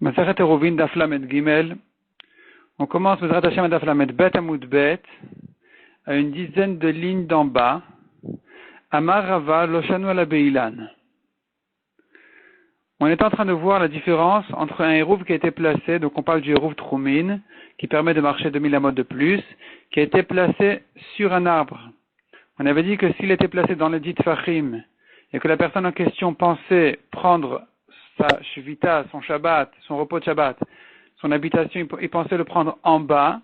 Masachet Eruvin Daf Lamed Gimel. On commence Mesrat Hashem Daf Lamed Bet Amud Bet à une dizaine de lignes d'en bas. Amar Rava Loshanu ala Beilan. On est en train de voir la différence entre un hérouv qui a été placé, donc on parle du hérouv Troumin, qui permet de marcher 2000 amot de plus, qui a été placé sur un arbre. On avait dit que s'il était placé dans le dit Fachim, et que la personne en question pensait prendre sa shvita, son Shabbat, son repos de Shabbat, son habitation, il pensait le prendre en bas,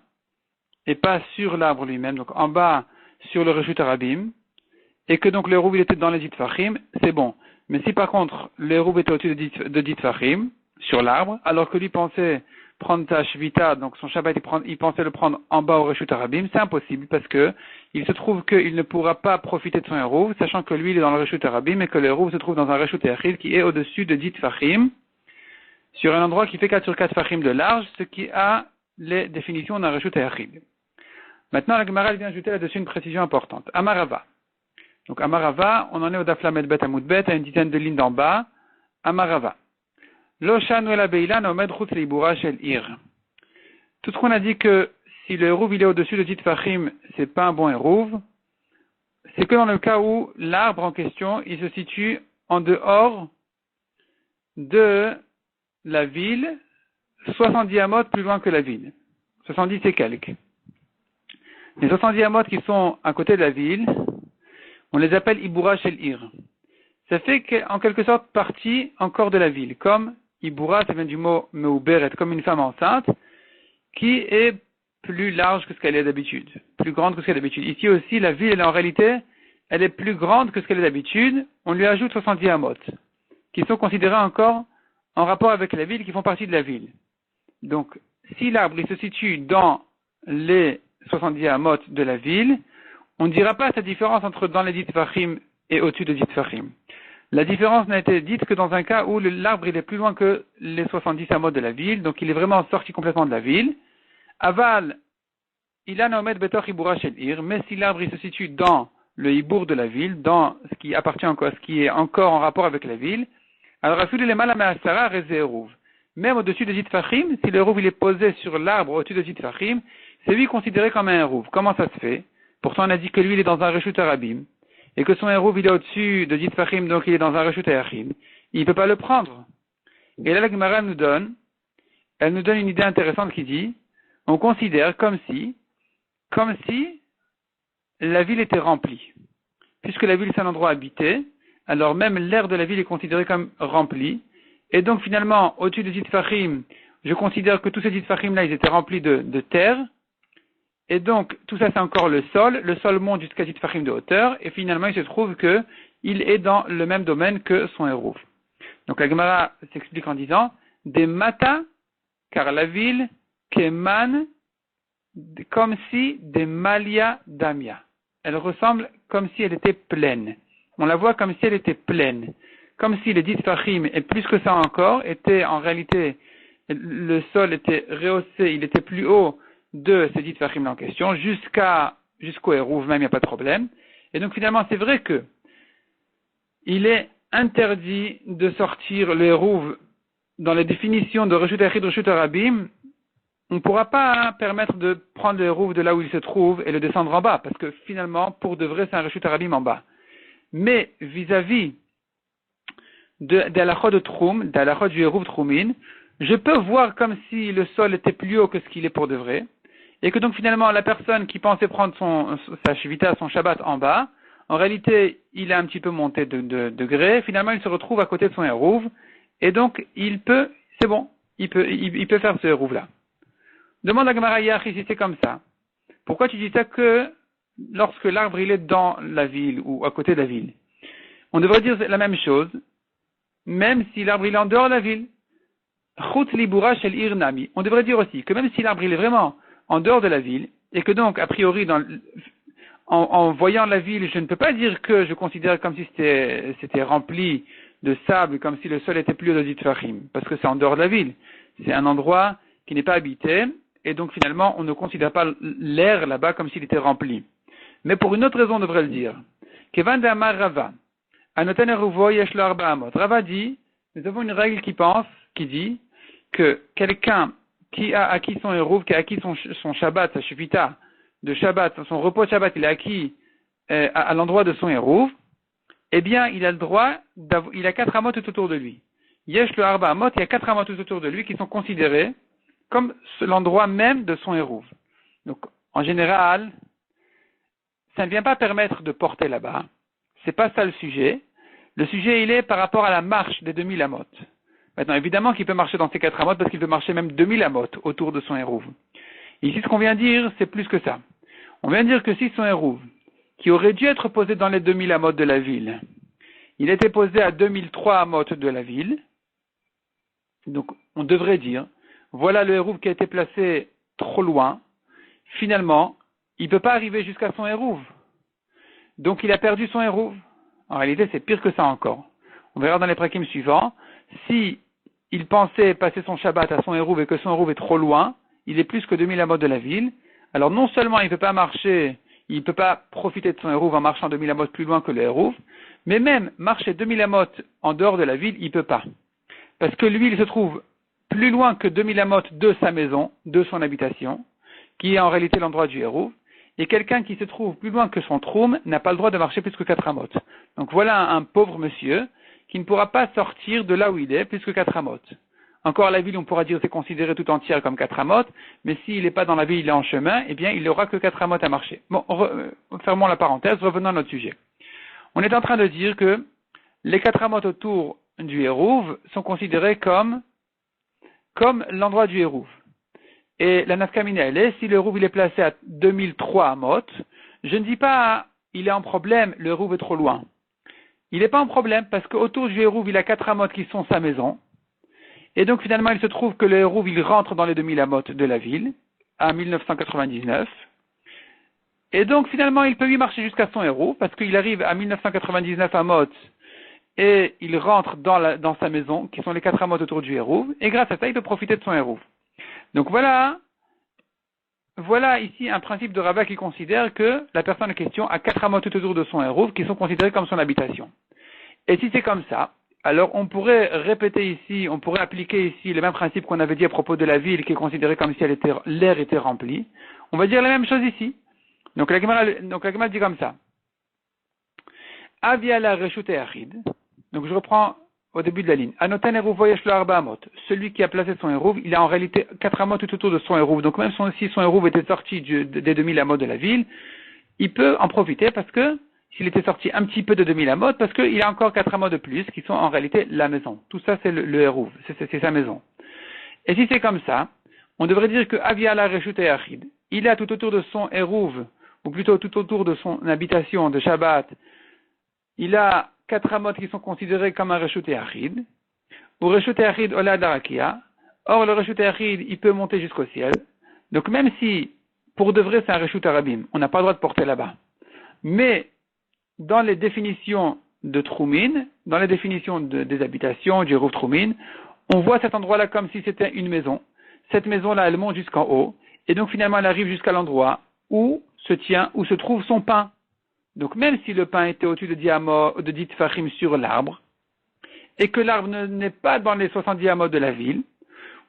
et pas sur l'arbre lui-même, donc en bas sur le Reshut Arabim, et que donc le hérouv il était dans les dit Fachim, c'est bon. Mais si par contre le hérouv était au-dessus de dit Fachim, sur l'arbre, alors que lui pensait prendre sa shvita, donc son Shabbat, il pensait le prendre en bas au Reshut Arabim, c'est impossible parce que il se trouve qu'il ne pourra pas profiter de son hérouv, sachant que lui il est dans le Reshut Arabim et que le hérouv se trouve dans un Reshut Echid qui est au-dessus de dit Fachim, sur un endroit qui fait 4 sur 4 Fachim de large, ce qui a les définitions d'un Reshut Echid. Maintenant la Gemara vient ajouter là-dessus une précision importante. Amarava. Donc Amarava, on en est au Daf Lamed Bet Amud Bet, à une dizaine de lignes d'en bas. Amarava. Lo shanu ela beilan omed chutz leibura shel ir. Tout ce qu'on a dit que si le hérouv il est au-dessus de dit Fachim, c'est pas un bon hérouv, c'est que dans le cas où l'arbre en question, il se situe en dehors de la ville, 70 amot plus loin que la ville. 70 et quelques. Les 70 amot qui sont à côté de la ville, on les appelle Ibura Shel Ir. Ça fait qu'en quelque sorte partie encore de la ville. Comme Ibura, ça vient du mot Meuberet, comme une femme enceinte, qui est plus large que ce qu'elle est d'habitude. Plus grande que ce qu'elle est d'habitude. Ici aussi, la ville, en réalité, elle est plus grande que ce qu'elle est d'habitude. On lui ajoute 70 amot, qui sont considérés encore en rapport avec la ville, qui font partie de la ville. Donc, si l'arbre il se situe dans les 70 amot de la ville, on ne dira pas cette différence entre dans les dit Fachim et au-dessus de dit Fachim. La différence n'a été dite que dans un cas où l'arbre il est plus loin que les 70 amot de la ville, donc il est vraiment sorti complètement de la ville. Aval, il a nomed betor ibura shel ir, mais si l'arbre il se situe dans le hibour de la ville, dans ce qui appartient encore, ce qui est encore en rapport avec la ville, alors afil les mal me'asara reze hérouv. Même au-dessus de dit Fachim, si le hérouv il est posé sur l'arbre au-dessus de dit Fachim, c'est lui considéré comme un hérouv. Comment ça se fait? Pourtant, on a dit que lui, il est dans un Reshut Arabim, et que son hérouv, il est au-dessus de dit Fachim, donc il est dans un Reshut Echid. Il ne peut pas le prendre. Et là, la Gemara nous donne une idée intéressante qui dit, on considère comme si la ville était remplie. Puisque la ville, c'est un endroit habité, alors même l'air de la ville est considéré comme rempli. Et donc, finalement, au-dessus de dit Fachim, je considère que tous ces dit Fachim-là, ils étaient remplis de terre. Et donc, tout ça, c'est encore le sol. Le sol monte jusqu'à dit Fachim de hauteur. Et finalement, il se trouve que il est dans le même domaine que son hérouv. Donc, la Gemara s'explique en disant, des mata, car la ville, keman, comme si des malia damia. Elle ressemble comme si elle était pleine. On la voit comme si elle était pleine. Comme si les dit Fachim, et plus que ça encore, était en réalité, le sol était rehaussé, il était plus haut de ces dit Fachim en question, jusqu'au hérouv même, il n'y a pas de problème. Et donc finalement, c'est vrai que il est interdit de sortir le hérouv dans les définitions de Reshut Echid, Reshut Arabim. On ne pourra pas permettre de prendre le hérouv de là où il se trouve et le descendre en bas, parce que finalement, pour de vrai, c'est un Reshut Arabim en bas. Mais vis-à-vis de l'halachot de Troum, de l'halachot du hérouv Troumin, je peux voir comme si le sol était plus haut que ce qu'il est pour de vrai, et que donc finalement la personne qui pensait prendre sa shvita, son Shabbat en bas, en réalité il a un petit peu monté de degré, finalement il se retrouve à côté de son hérouv, et donc il peut faire ce hérouv là. Demande à Gemara Yachi si c'est comme ça. Pourquoi tu dis ça que lorsque l'arbre il est dans la ville ou à côté de la ville? On devrait dire la même chose, même si l'arbre il est en dehors de la ville. Chutz libura shel ir nami. On devrait dire aussi que même si l'arbre il est vraiment en dehors de la ville, et que donc, a priori, en voyant la ville, je ne peux pas dire que je considère comme si c'était rempli de sable, comme si le sol était plus haut de dit Fachim, parce que c'est en dehors de la ville. C'est un endroit qui n'est pas habité, et donc finalement, on ne considère pas l'air là-bas comme s'il était rempli. Mais pour une autre raison, on devrait le dire. Kevan de Amar Rava. Anoten eruvo yesh lo arba amot. Rava dit, nous avons une règle qui dit que quelqu'un qui a acquis son Hérouv, qui a acquis son Shabbat, sa Shuvita de Shabbat, son repos de Shabbat, il a acquis à l'endroit de son Hérouv, eh bien, il a le droit, il a 4 amot tout autour de lui. Yesh le Arba Amot, il y a 4 amot tout autour de lui qui sont considérés comme l'endroit même de son Hérouv. Donc, en général, ça ne vient pas permettre de porter là-bas. C'est pas ça le sujet. Le sujet, il est par rapport à la marche des 2000 amot. Maintenant, évidemment qu'il peut marcher dans ces 4 amot parce qu'il peut marcher même 2000 amot autour de son Hérouv. Ici, ce qu'on vient dire, c'est plus que ça. On vient dire que si son Hérouv, qui aurait dû être posé dans les 2000 amot de la ville, il était posé à 2003 amot de la ville, donc on devrait dire, voilà le Hérouv qui a été placé trop loin, finalement, il ne peut pas arriver jusqu'à son Hérouv. Donc il a perdu son Hérouv. En réalité, c'est pire que ça encore. On verra dans les prakim suivants, si il pensait passer son Shabbat à son Hérouv et que son Hérouv est trop loin, il est plus que 2000 amot de la ville, alors non seulement il ne peut pas marcher, il ne peut pas profiter de son Hérouv en marchant 2000 amot plus loin que le Hérouv, mais même marcher 2000 amot en dehors de la ville, il ne peut pas. Parce que lui, il se trouve plus loin que 2000 amot de sa maison, de son habitation, qui est en réalité l'endroit du Hérouv, et quelqu'un qui se trouve plus loin que son troum n'a pas le droit de marcher plus que 4 amot. Donc voilà un pauvre monsieur qui ne pourra pas sortir de là où il est plus que 4 amot. Encore la ville, on pourra dire c'est considéré tout entière comme 4 amot, mais s'il n'est pas dans la ville, il est en chemin, eh bien il n'aura que 4 amot à marcher. Bon, fermons la parenthèse, revenons à notre sujet. On est en train de dire que les 4 amot autour du Hérouv sont considérés comme l'endroit du Hérouv. Et la nafkamina, elle est, si le Hérouv il est placé à 2003 amot, je ne dis pas il est en problème, le Hérouv est trop loin. Il n'est pas en problème parce qu'autour du Hérouv, il a 4 amot qui sont sa maison. Et donc finalement, il se trouve que le Hérouv, il rentre dans les 2000 amot de la ville, à 1999. Et donc finalement, il peut lui marcher jusqu'à son Hérouv, parce qu'il arrive à 1999 amot, et il rentre dans sa maison, qui sont les 4 amot autour du Hérouv, et grâce à ça, il peut profiter de son Hérouv. Donc voilà ici un principe de Rava qui considère que la personne en question a 4 amot tout autour de son Hérouv, qui sont considérés comme son habitation. Et si c'est comme ça, alors on pourrait répéter ici, on pourrait appliquer ici le même principe qu'on avait dit à propos de la ville qui est considérée comme si l'air était rempli. On va dire la même chose ici. Donc la Gemara dit comme ça. Avia la reshut achid. Donc je reprends au début de la ligne. Anoten Hérouv voyesh lo arba amot. Celui qui a placé son Hérouv, il a en réalité 4 amot tout autour de son Hérouv. Donc même si son Hérouv était sorti des 2000 amot de la ville, il peut en profiter parce que s'il était sorti un petit peu de 2000 amot, parce qu'il a encore 4 amot de plus, qui sont en réalité la maison. Tout ça, c'est le Hérouv, c'est sa maison. Et si c'est comme ça, on devrait dire que Avia la reshut achid, il a tout autour de son Hérouv, ou plutôt tout autour de son habitation de Shabbat, il a 4 amot qui sont considérés comme un reshut achid, ou reshut achid ola darakia. Or, le reshut achid, il peut monter jusqu'au ciel. Donc même si, pour de vrai, c'est un reshut arabim, on n'a pas le droit de porter là-bas. Mais, dans les définitions de Troumin, dans les définitions des habitations, du Hérouv Troumin, on voit cet endroit-là comme si c'était une maison. Cette maison-là, elle monte jusqu'en haut, et donc finalement elle arrive jusqu'à l'endroit où se trouve son pain. Donc même si le pain était au-dessus de 10 tfachim sur l'arbre, et que l'arbre n'est pas dans les 70 amos de la ville,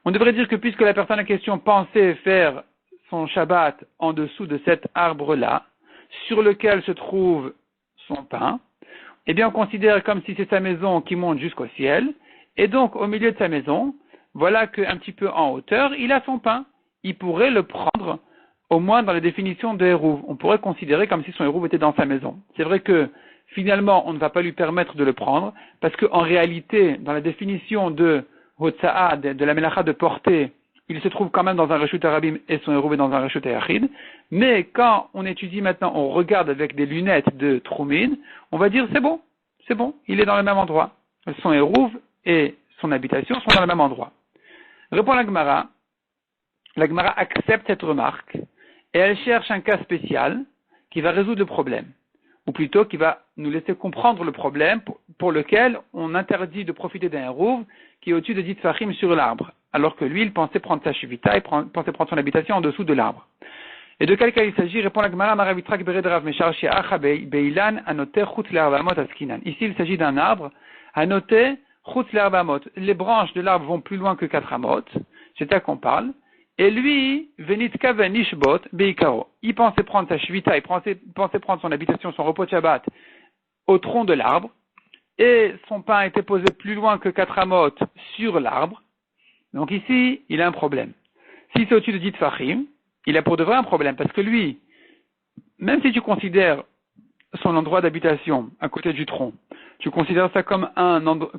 on devrait dire que puisque la personne en question pensait faire son Shabbat en dessous de cet arbre-là, sur lequel se trouve son pain, eh bien on considère comme si c'est sa maison qui monte jusqu'au ciel, et donc au milieu de sa maison, voilà qu'un petit peu en hauteur, il a son pain. Il pourrait le prendre, au moins dans les définitions de Hérouv. On pourrait considérer comme si son Hérouv était dans sa maison. C'est vrai que finalement, on ne va pas lui permettre de le prendre, parce qu'en réalité, dans la définition de Hotza'a, de la Melacha de porter, il se trouve quand même dans un Reshut Arabim et son Hérouv est dans un Reshut Yachid. Mais quand on étudie maintenant, on regarde avec des lunettes de Troumin, on va dire c'est bon, il est dans le même endroit. Son Hérouv et son habitation sont dans le même endroit. Répond la Gemara accepte cette remarque et elle cherche un cas spécial qui va résoudre le problème. Ou plutôt qui va nous laisser comprendre le problème pour lequel on interdit de profiter d'un Hérouv qui est au-dessus de 10 tfachim sur l'arbre, alors que lui, il pensait prendre sa shivita et pensait prendre son habitation en dessous de l'arbre. Et de quel cas il s'agit? Répond la Gemara, Maravitrak bered Rav Meshar She'acha beilan anoter chutz le'arvamot askinan. Ici, il s'agit d'un arbre anoter Chutz l'arbamot. Les branches de l'arbre vont plus loin que 4 amot. C'est à qu'on parle. Et lui, Venitka venishbot beikaro. Il pensait prendre sa shvita, il pensait prendre son habitation, son repos de Shabbat au tronc de l'arbre. Et son pain était posé plus loin que 4 amot sur l'arbre. Donc ici, il a un problème. Si c'est au-dessus de 10 tfachim, il a pour de vrai un problème. Parce que lui, même si tu considères son endroit d'habitation à côté du tronc, tu considères ça comme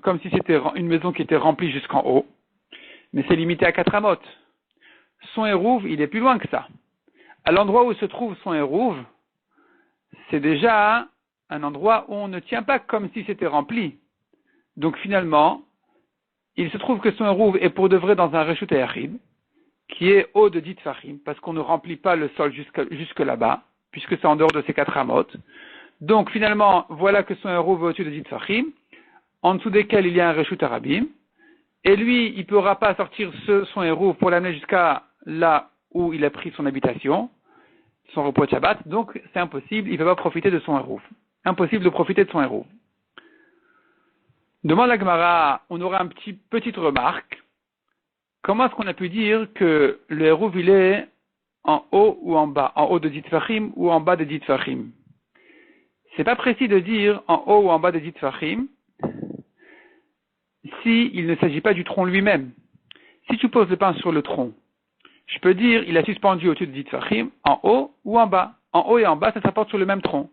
comme si c'était une maison qui était remplie jusqu'en haut, mais c'est limité à 4 amot. Son érouve, il est plus loin que ça. À l'endroit où se trouve son érouve, c'est déjà un endroit où on ne tient pas comme si c'était rempli. Donc finalement, il se trouve que son érouve est pour de vrai dans un reshut hayachid, qui est haut de 10 tfachim, parce qu'on ne remplit pas le sol jusque là-bas, puisque c'est en dehors de ces 4 amot. Donc finalement, voilà que son érouve est au-dessus de 10 tfachim, en dessous desquels il y a un reshut harabim, et lui, il ne pourra pas sortir son érouve pour l'amener jusqu'à là où il a pris son habitation, son repos de Shabbat, donc c'est impossible, il ne peut pas profiter de son érouve. Impossible de profiter de son érouve. Demande la Gemara, on aura une petite remarque. Comment est-ce qu'on a pu dire que le érouve il est en haut ou en bas, en haut de 10 tfachim ou en bas de 10 tfachim? C'est pas précis de dire en haut ou en bas de 10 tfachim si il ne s'agit pas du tronc lui-même. Si tu poses le pain sur le tronc, je peux dire il a suspendu au-dessus de 10 tfachim en haut ou en bas. En haut et en bas, ça s'apporte sur le même tronc.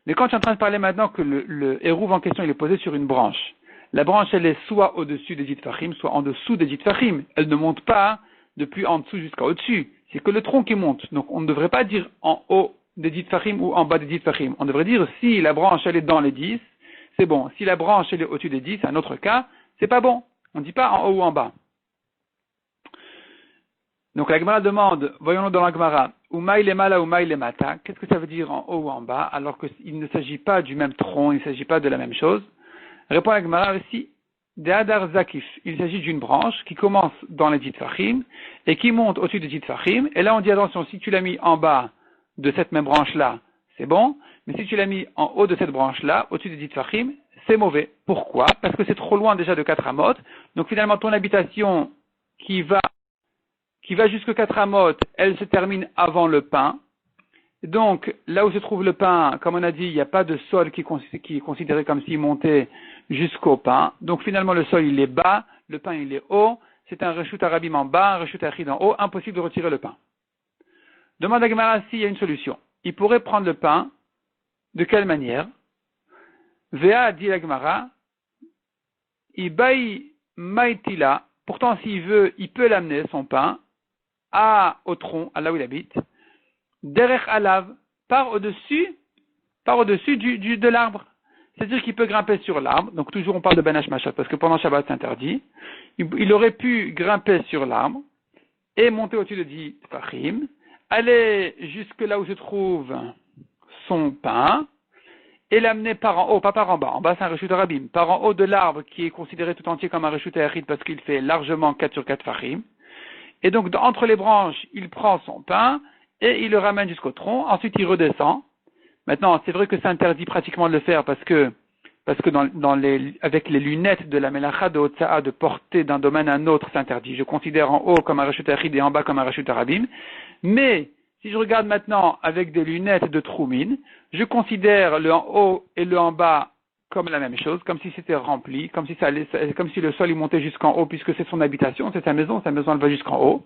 Mais quand tu es en train de parler maintenant que le érouve en question il est posé sur une branche, la branche elle est soit au-dessus des 10 tfachim, soit en dessous des 10 tfachim. Elle ne monte pas depuis en dessous jusqu'à au-dessus. C'est que le tronc qui monte. Donc on ne devrait pas dire en haut des 10 tfachim ou en bas des 10 tfachim. On devrait dire si la branche elle est dans les 10, c'est bon. Si la branche elle est au-dessus des 10, c'est un autre cas, c'est pas bon. On ne dit pas en haut ou en bas. Donc la Gemara demande, voyons-le dans la Gemara, Umaï le mala, Umaï le mata, qu'est-ce que ça veut dire en haut ou en bas, alors qu'il ne s'agit pas du même tronc, il ne s'agit pas de la même chose. Répond la Gemara aussi, de Hadar Zakif, il s'agit d'une branche qui commence dans les 10 tfachim et qui monte au-dessus des 10 tfachim, et là on dit attention, si tu l'as mis en bas de cette même branche-là, c'est bon, mais si tu l'as mis en haut de cette branche-là, au-dessus des 10 tfachim, c'est mauvais. Pourquoi? Parce que c'est trop loin déjà de 4 amot, donc finalement ton habitation qui va jusqu'à 4 amot, elle se termine avant le pain. Donc, là où se trouve le pain, comme on a dit, il n'y a pas de sol qui est considéré comme s'il montait jusqu'au pain. Donc, finalement, le sol, il est bas, le pain, il est haut. C'est un reshut harabim en bas, un reshut hayachid en haut. Impossible de retirer le pain. Demande à Gemara s'il y a une solution. Il pourrait prendre le pain. De quelle manière? Vea dit la Gemara, Ibai maitila. Pourtant, s'il veut, il peut l'amener, son pain, au tronc, à là où il habite. Derech alav, par au-dessus de l'arbre. C'est-à-dire qu'il peut grimper sur l'arbre. Donc toujours on parle de Ben Hashmashat, parce que pendant Shabbat c'est interdit. Il aurait pu grimper sur l'arbre et monter au-dessus de 10 tfachim, aller jusque là où se trouve son pain et l'amener par en haut, pas par en bas. En bas c'est un reshut harabim. Par en haut de l'arbre qui est considéré tout entier comme un reshut hayachid parce qu'il fait largement 4 sur 4 tfachim. Et donc entre les branches, il prend son pain et il le ramène jusqu'au tronc, ensuite il redescend. Maintenant, c'est vrai que c'est interdit pratiquement de le faire parce que avec les lunettes de la melacha de Hotza'a de porter d'un domaine à un autre, c'est interdit. Je considère en haut comme un reshut hayachid et en bas comme un reshut harabim. Mais, si je regarde maintenant avec des lunettes de Troumin, je considère le en haut et le en bas comme la même chose, comme si c'était rempli, comme si le sol il montait jusqu'en haut puisque c'est son habitation, c'est sa maison elle va jusqu'en haut.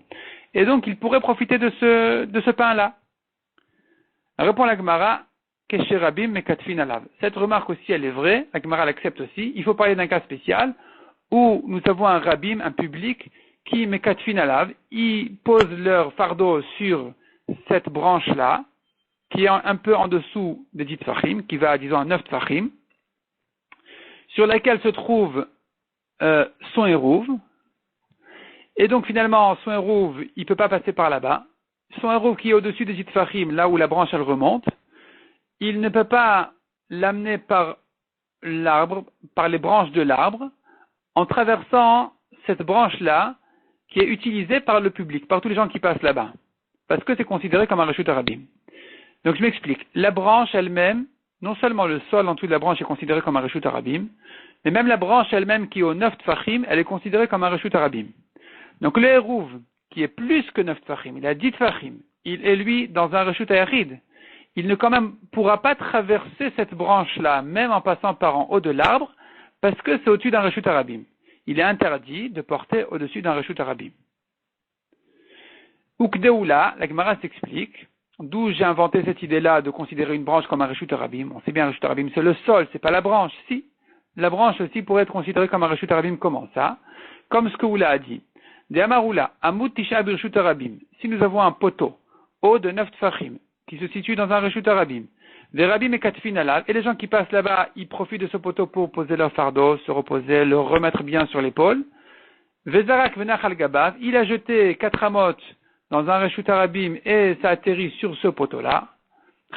Et donc, il pourrait profiter de ce pain-là. Répond la Gemara, Keshe Rabim Mekatfin Alav. Cette remarque aussi, elle est vraie. La Gemara l'accepte aussi. Il faut parler d'un cas spécial où nous avons un Rabim, un public, qui Mekatfin Alav, ils posent leur fardeau sur cette branche-là, qui est un peu en dessous des 10 tfachim, qui va, disons, à 9 tfachim, sur laquelle se trouve son érouve. Et donc finalement, son érouve, il ne peut pas passer par là-bas. Son érouve qui est au-dessus des 10 tfachim, là où la branche elle remonte, il ne peut pas l'amener par l'arbre, par les branches de l'arbre, en traversant cette branche-là, qui est utilisée par le public, par tous les gens qui passent là-bas. Parce que c'est considéré comme un reshut harabim. Donc je m'explique. La branche elle-même, non seulement le sol en dessous de la branche est considéré comme un reshut harabim, Mais même la branche elle-même qui est au 9 tfachim, elle est considérée comme un reshut harabim. Donc le hérouv, qui est plus que 9 tfachim, il a 10 tfachim, il est lui dans un reshut hayachid. Il ne quand même pourra pas traverser cette branche-là, même en passant par en haut de l'arbre, parce que c'est au-dessus d'un reshut harabim. Il est interdit de porter au-dessus d'un reshut harabim. Ukdeoula, la Gemara s'explique, d'où j'ai inventé cette idée-là de considérer une branche comme un reshut harabim. On sait bien un reshut harabim, c'est le sol, c'est pas la branche. Si, la branche aussi pourrait être considérée comme un reshut harabim. Comment ça? Comme ce que Oula a dit. De Amaroula, Amut Tisha Birshut Harabim. Si nous avons un poteau haut de 9 tfachim qui se situe dans un reshut harabim, des rabim et katfin alav, et les gens qui passent là-bas, ils profitent de ce poteau pour poser leur fardeau, se reposer, le remettre bien sur l'épaule. Vezarak venach al gabav, il a jeté 4 amotes dans un reshut harabim et ça atterrit sur ce poteau-là.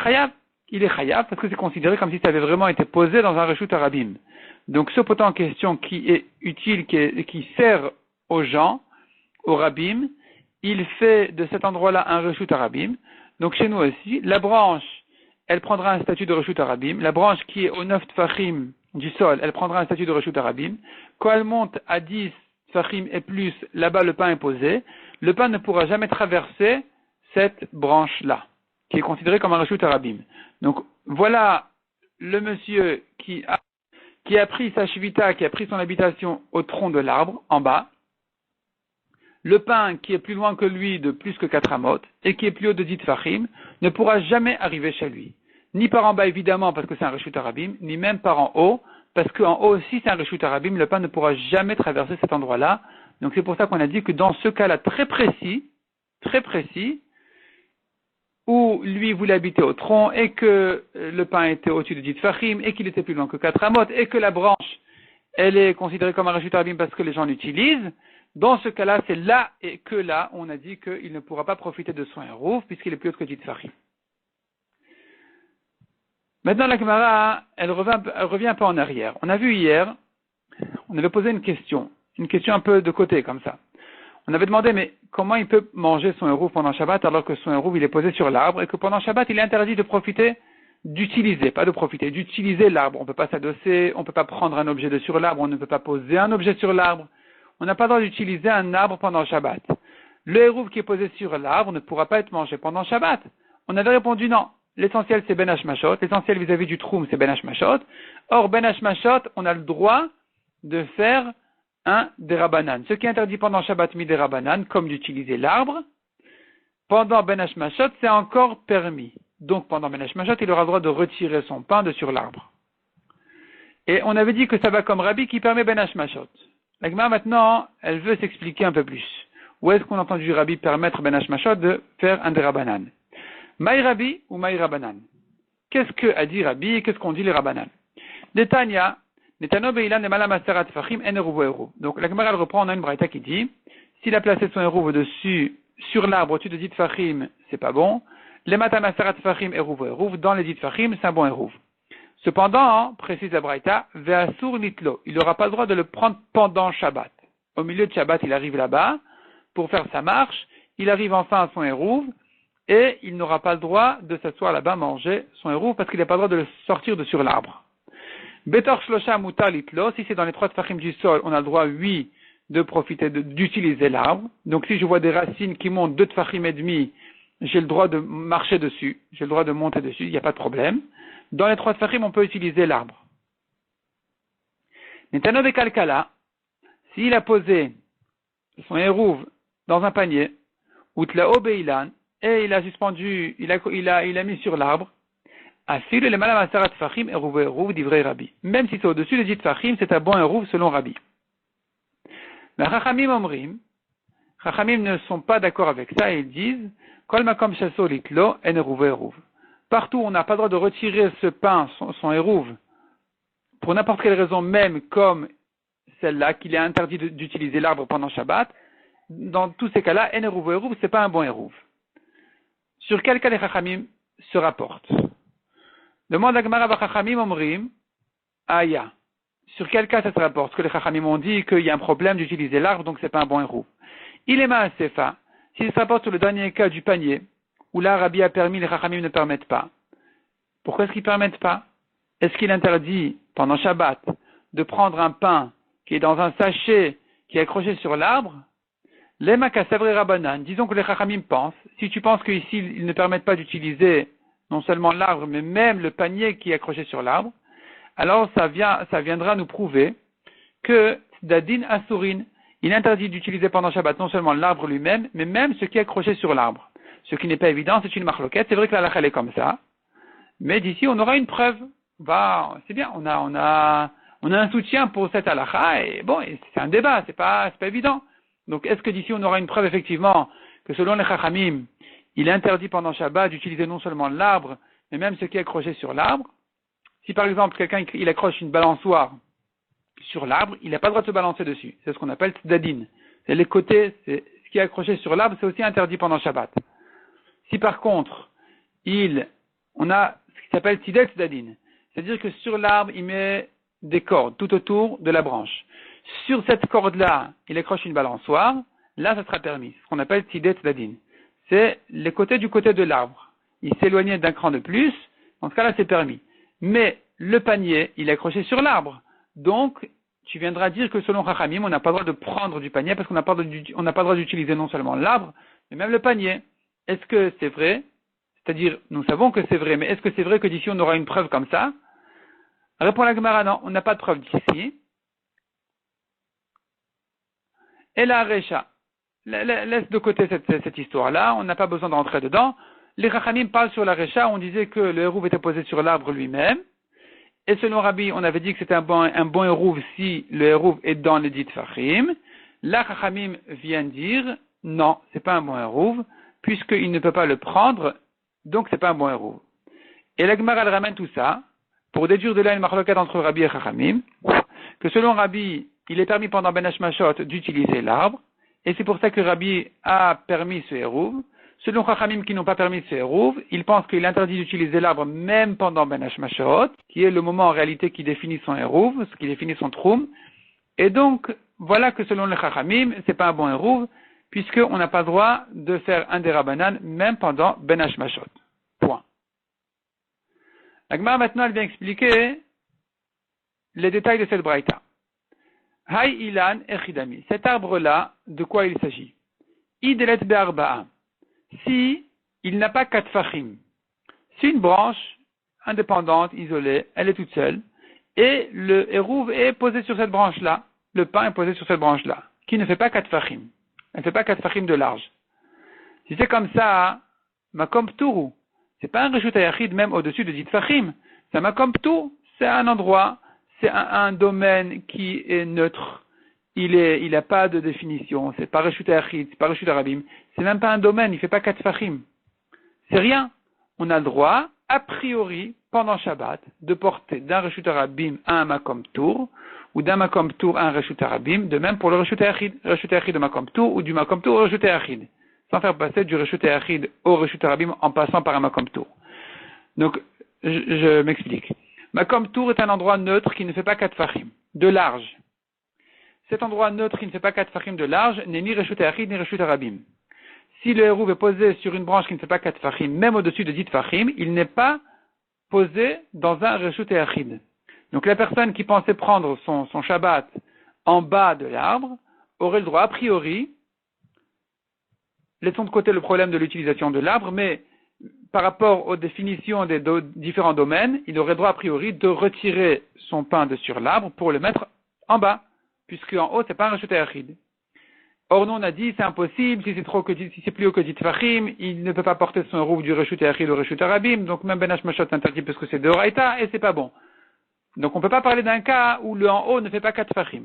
Chayav, il est chayav parce que c'est considéré comme si ça avait vraiment été posé dans un reshut harabim. Donc ce poteau en question qui est utile, qui sert aux gens, au rabim, il fait de cet endroit-là un reshut harabim. Donc chez nous aussi, la branche, elle prendra un statut de reshut harabim. La branche qui est au 9 tfachim du sol, elle prendra un statut de reshut harabim. Quand elle monte à 10 tfachim et plus, là-bas le pain est posé. Le pain ne pourra jamais traverser cette branche-là, qui est considérée comme un reshut harabim. Donc voilà le monsieur qui a pris sa shivita, qui a pris son habitation au tronc de l'arbre, en bas. Le pain qui est plus loin que lui de plus que 4 amotes et qui est plus haut de 10 tfachim ne pourra jamais arriver chez lui. Ni par en bas évidemment parce que c'est un reshut harabim, ni même par en haut parce qu'en haut aussi c'est un reshut harabim, le pain ne pourra jamais traverser cet endroit-là. Donc c'est pour ça qu'on a dit que dans ce cas-là très précis, où lui voulait habiter au tronc et que le pain était au-dessus de 10 tfachim et qu'il était plus loin que 4 amotes et que la branche elle est considérée comme un reshut harabim parce que les gens l'utilisent. Dans ce cas-là, c'est là et que là, on a dit qu'il ne pourra pas profiter de son hérouv puisqu'il est plus haut que 10 tfachim. Maintenant, la Gemara, elle revient un peu en arrière. On a vu hier, on avait posé une question un peu de côté comme ça. On avait demandé, mais comment il peut manger son hérouv pendant Shabbat alors que son hérouv il est posé sur l'arbre et que pendant Shabbat il est interdit de profiter, d'utiliser l'arbre. On ne peut pas s'adosser, on ne peut pas prendre un objet de sur l'arbre, on ne peut pas poser un objet sur l'arbre. On n'a pas le droit d'utiliser un arbre pendant Shabbat. Le hérouv qui est posé sur l'arbre ne pourra pas être mangé pendant Shabbat. On avait répondu non. L'essentiel c'est ben hashmashot. L'essentiel vis-à-vis du troum c'est ben hashmashot. Or ben hashmashot, on a le droit de faire un derabanan. Ce qui est interdit pendant Shabbat mi derabanan, comme d'utiliser l'arbre, pendant ben hashmashot c'est encore permis. Donc pendant ben hashmashot il aura le droit de retirer son pain de sur l'arbre. Et on avait dit que ça va comme Rabbi qui permet ben hashmashot. La Gemara maintenant, elle veut s'expliquer un peu plus. Où est-ce qu'on a entendu Rabbi permettre Ben Hashmashot de faire un derabanan? Maï Rabbi ou Maï Rabanan? Qu'est-ce que a dit Rabbi et qu'est-ce qu'on dit les Rabanan? Netanya, Netano Beilan Nemala Maserat Fachim En Eruvo Eruv. Donc la Gemara elle reprend, on a une braïta qui dit, s'il a placé son Eruv au-dessus, sur l'arbre, au-dessus de 10 Fachim, c'est pas bon. Les Mata Maserat Fachim Eruvo Eruv, dans les 10 Fachim, c'est un bon Eruv. Cependant, précise la Braïta, Ve'asur nitlo, il n'aura pas le droit de le prendre pendant Shabbat. Au milieu de Shabbat, il arrive là-bas pour faire sa marche, il arrive enfin à son hérouv, et il n'aura pas le droit de s'asseoir là-bas manger son hérouv parce qu'il n'a pas le droit de le sortir de sur l'arbre. Betor shlosha mutar litlo, si c'est dans les 3 tfachim du sol, on a le droit, oui, de profiter d'utiliser l'arbre. Donc si je vois des racines qui montent 2 tfachim et demi, j'ai le droit de marcher dessus, j'ai le droit de monter dessus, il n'y a pas de problème. Dans les 3 tfachim, on peut utiliser l'arbre. Netano de kalkala, s'il a posé son hérouv dans un panier, outlao beilan, et il a suspendu, il a mis sur l'arbre, afil le malamasarat tfachim hérouv hérouv d'ivrei Rabbi. Même si c'est au-dessus des 10 tfachim, c'est un bon hérouv selon Rabbi. Mais Chachamim omrim, Chachamim ne sont pas d'accord avec ça, et ils disent, kol makom shaso litlo en hérouv hérouv. Partout, on n'a pas le droit de retirer ce pain, son hérouv, pour n'importe quelle raison, même comme celle-là, qu'il est interdit d'utiliser l'arbre pendant Shabbat. Dans tous ces cas-là, en hérouv hérouv, c'est pas un bon hérouv. Sur quel cas les Chachamim se rapportent? Demande à Gemara Chachamim omrim, aya. Sur quel cas ça se rapporte? Que les Chachamim ont dit qu'il y a un problème d'utiliser l'arbre, donc c'est pas un bon hérouv. Il est ma'asefa. S'il se rapporte sur le dernier cas du panier, où là, Rabbi a permis, les Chachamim ne permettent pas. Pourquoi est-ce qu'ils ne permettent pas? Est-ce qu'il interdit, pendant Shabbat, de prendre un pain qui est dans un sachet qui est accroché sur l'arbre, les makasevre rabanan, disons que les chachamim pensent, si tu penses qu'ici ils ne permettent pas d'utiliser non seulement l'arbre, mais même le panier qui est accroché sur l'arbre, alors ça viendra nous prouver que Dadin Asurin, il interdit d'utiliser pendant Shabbat non seulement l'arbre lui-même, mais même ce qui est accroché sur l'arbre. Ce qui n'est pas évident, c'est une marloquette. C'est vrai que la halakha est comme ça, mais d'ici on aura une preuve. C'est bien, on a un soutien pour cette halakha, et bon, c'est un débat, c'est pas évident. Donc est-ce que d'ici on aura une preuve effectivement que selon les chachamim, il est interdit pendant Shabbat d'utiliser non seulement l'arbre, mais même ce qui est accroché sur l'arbre. Si par exemple quelqu'un il accroche une balançoire sur l'arbre, il n'a pas le droit de se balancer dessus. C'est ce qu'on appelle tzadin. C'est les côtés, c'est ce qui est accroché sur l'arbre, c'est aussi interdit pendant Shabbat. Si par contre, on a ce qui s'appelle tzidel tzadin, c'est-à-dire que sur l'arbre, il met des cordes tout autour de la branche. Sur cette corde-là, il accroche une balançoire, là ça sera permis. Ce qu'on appelle tzidel tzadin. C'est les côtés du côté de l'arbre. Il s'éloignait d'un cran de plus, dans ce cas-là c'est permis. Mais le panier, il est accroché sur l'arbre. Donc, tu viendras dire que selon Chachamim, on n'a pas le droit de prendre du panier parce qu'on n'a pas le droit d'utiliser non seulement l'arbre, mais même le panier. Est-ce que c'est vrai? C'est-à-dire, nous savons que c'est vrai, mais est-ce que c'est vrai que d'ici on aura une preuve comme ça? Répond la Gemara, non, on n'a pas de preuve d'ici. Et la Recha, laisse de côté cette histoire-là, on n'a pas besoin d'entrer dedans. Les Chachamim parlent sur la Recha, on disait que le hérouv était posé sur l'arbre lui-même. Et selon Rabbi, on avait dit que c'était un bon hérouv si le hérouv est dans les dit fachim. La Chachamim vient dire, non, c'est pas un bon hérouv, puisqu'il ne peut pas le prendre, donc c'est pas un bon hérouv. Et la Gemara elle ramène tout ça, pour déduire de là une marloquette entre Rabbi et Chachamim, que selon Rabbi, il est permis pendant Ben Hashmashot d'utiliser l'arbre, et c'est pour ça que Rabbi a permis ce hérouv. Selon Chachamim qui n'ont pas permis ce hérouv, ils pensent qu'il est interdit d'utiliser l'arbre même pendant Ben Hashmashot, qui est le moment en réalité qui définit son hérouv, ce qui définit son troum. Et donc, voilà que selon les Chachamim, c'est pas un bon hérouv, puisqu'on n'a pas le droit de faire un dérabanan même pendant Ben Hashmashot. Point. La Gemara maintenant, elle vient expliquer les détails de cette braïta. Hay ilan echidami. Cet arbre-là, de quoi il s'agit? Idelet be'arba'a. Si il n'a pas quatre fachim, c'est une branche indépendante, isolée, elle est toute seule, et le hérouv est posé sur cette branche-là, le pain est posé sur cette branche-là, qui ne fait pas quatre fachim. Elle ne fait pas quatre fachim de large. Si c'est comme ça, makom ptouru, c'est pas un reshut hayachid même au-dessus de 10 fachim, c'est un makom ptour, c'est un endroit, c'est un domaine qui est neutre. Il n'a pas de définition, c'est pas reshut hayachid, c'est pas reshut harabim, c'est même pas un domaine, il fait pas quatre fachim. C'est rien. On a le droit, a priori, pendant Shabbat, de porter d'un reshut harabim à un makom tour, ou d'un makom tour à un reshut harabim, de même pour le reshut hayachid de makom tour, ou du makom tour au reshut hayachid, sans faire passer du reshut hayachid au reshut harabim en passant par un makom tour. Donc, je m'explique. Makom tour est un endroit neutre qui ne fait pas quatre fachim, de large. Cet endroit neutre qui ne fait pas 4 fachim de large n'est ni reshut hayachid ni reshut harabim. Si le hérouv est posé sur une branche qui ne fait pas 4 fachim, même au-dessus de 10 fachim, il n'est pas posé dans un reshut hayachid. Donc la personne qui pensait prendre son Shabbat en bas de l'arbre aurait le droit, a priori, laissons de côté le problème de l'utilisation de l'arbre, mais par rapport aux définitions des différents domaines, il aurait le droit, a priori, de retirer son pain de sur l'arbre pour le mettre en bas, puisque en haut, c'est pas un reshut hayachid. Or, nous, on a dit, c'est impossible, si c'est plus haut que 10 fachim, il ne peut pas porter son hérouv du reshut hayachid au reshut harabim, donc même Ben Hashmashot interdit parce que c'est de Horaïta, et c'est pas bon. Donc, on peut pas parler d'un cas où le en haut ne fait pas 4 fachim.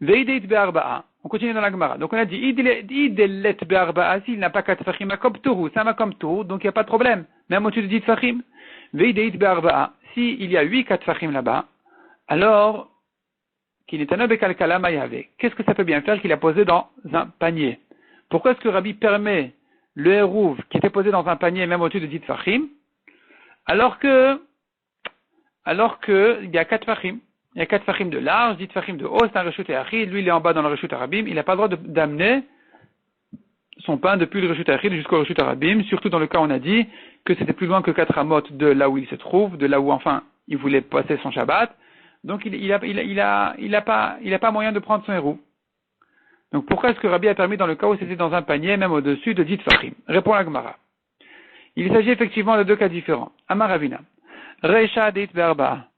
Veideit be'arba'a. On continue dans la Gemara. Donc, on a dit, idelet be'arba'a, s'il n'a pas 4 fachim, makom tohu, c'est un makom tohu, donc il n'y a pas de problème. Même au-dessus de 10 fachim. Veideit be'arba'a. S'il y a 8 4 fachim là-bas, alors, qu'est-ce que ça peut bien faire qu'il a posé dans un panier? Pourquoi est-ce que Rabbi permet le hérouv qui était posé dans un panier même au-dessus de 10 fachim, alors que il y a 4 fachim? Il y a 4 fachim de large, 10 fachim de haut, c'est un reshut hayachid, lui il est en bas dans le reshut harabim, il n'a pas le droit d'amener son pain depuis le reshut hayachid jusqu'au reshut harabim, surtout dans le cas où on a dit que c'était plus loin que 4 amot de là où il se trouve, de là où enfin il voulait passer son Shabbat. Donc il a pas moyen de prendre son héros. Donc pourquoi est-ce que Rabbi a permis dans le cas où c'était dans un panier, même au-dessus de 10 Fahim? Répond la Gemara. Il s'agit effectivement de deux cas différents. Amar Ravina. Reisha deit berba.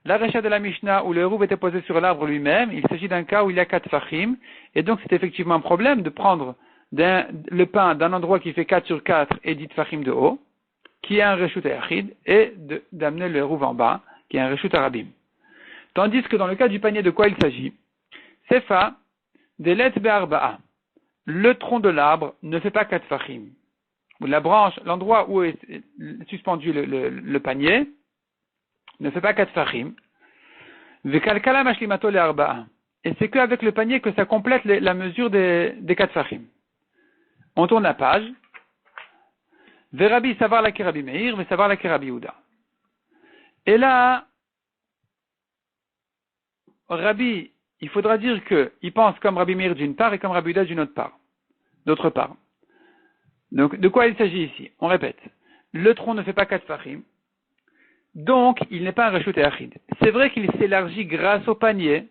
La Reisha de la Mishnah où le hérouve était posé sur l'arbre lui-même, il s'agit d'un cas où il y a 4 Fahim, et donc c'est effectivement un problème de prendre le pain d'un endroit qui fait 4 sur 4 et 10 Fahim de haut, qui est un Reshut Yachid, et d'amener le hérouve en bas, qui est un Reshut Arabim. Tandis que dans le cas du panier, de quoi il s'agit? Sefa, Delet Be'arba'a. Le tronc de l'arbre ne fait pas 4 Fahim. La branche, l'endroit où est suspendu le panier, ne fait pas 4 Fahim. Ve'kalkala mashlimato le'arba'a. Et c'est qu'avec le panier que ça complète la mesure des 4 Fahim. On tourne la page. Ve'Rabbi savar la Rabbi Meir, ve'savar la Rabbi Yehuda. Et là, Rabbi, il faudra dire qu'il pense comme Rabbi Meir d'une part et comme Rabbi Yehuda d'autre part. Donc, de quoi il s'agit ici? On répète. Le tronc ne fait pas 4 Fahim. Donc, il n'est pas un Reshut Yachid. C'est vrai qu'il s'élargit grâce au panier